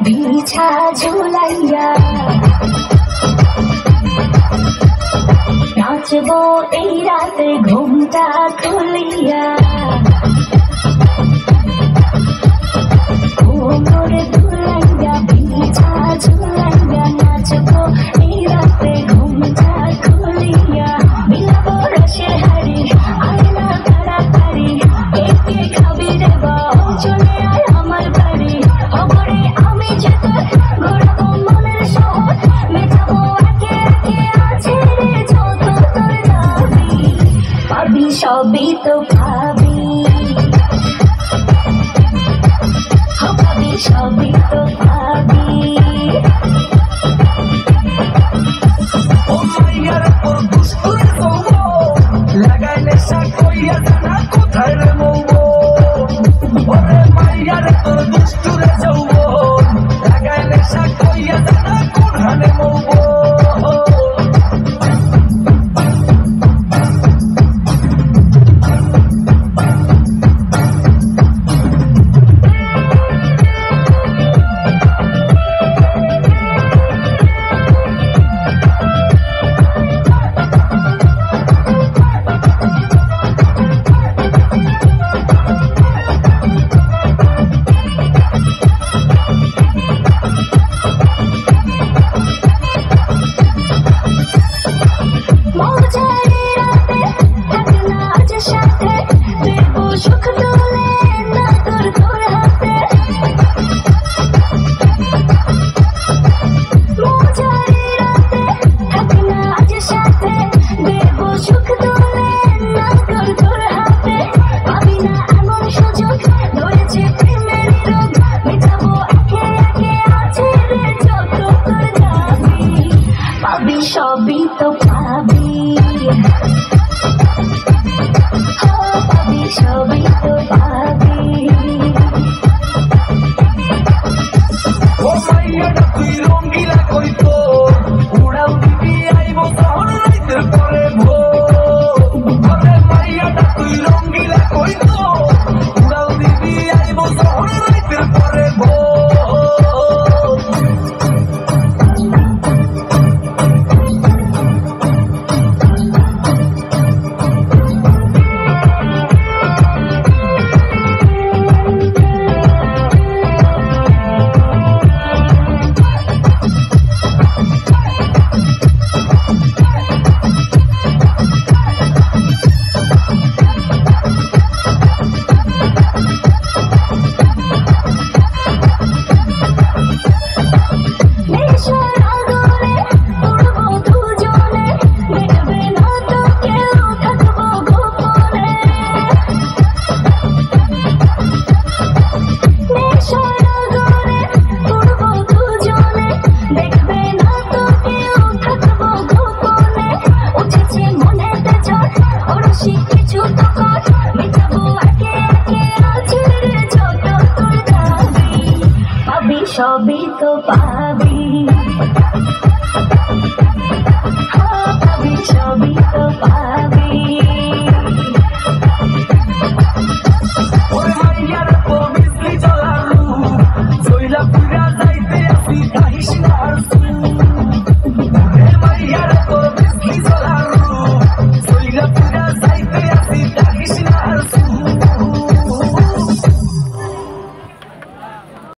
बिछा झुलाइया नाचबो এই রাতে ঘুমটা খুলিয়া কোমরে দুলাইয়া বিছা ঝুলাইয়া নাচবো এই রাতে ঘুমটা খুলিয়া মিলাবো রসের হাড়ি আয়না তাড়াতাড়ি একে খাবি রে বাও চলে আয় আমার বাড়ি খবরে আমি যেতে ঘুরবো মনের শহর মেটাবো একে একে আছে রে যত তোর দাবি পাবি সবই তো পাবি পাবি সবই তো পাবি ও মাইয়ার তোর দুষ্টুরে সৌবো লাগাই নেশা কইয়া জানা কোথায় রে মৌবো ওরে মাইয়ার তোর দুষ্টুরে সৌবো লাগাই নেশা কইয়া জানা কোথায় মৌবো সবই তো পাবি পাবি সবই তো পাবি ও মাইয়াটা তুই রঙ্গিলা কইতো উড়াও দিবি আইবো শহর রাইতের পরে ভোরে মাইয়াটা তুই রঙ্গিলা কইতো উড়াও দিবি আইবো শহর রাইতের পরে সবই তো পাবি পাবি সবই তো পাবি ওরে মাইয়ার তো মিস্ত্রি চলালু জইলা পুরা যাইতে আসি কাহিস না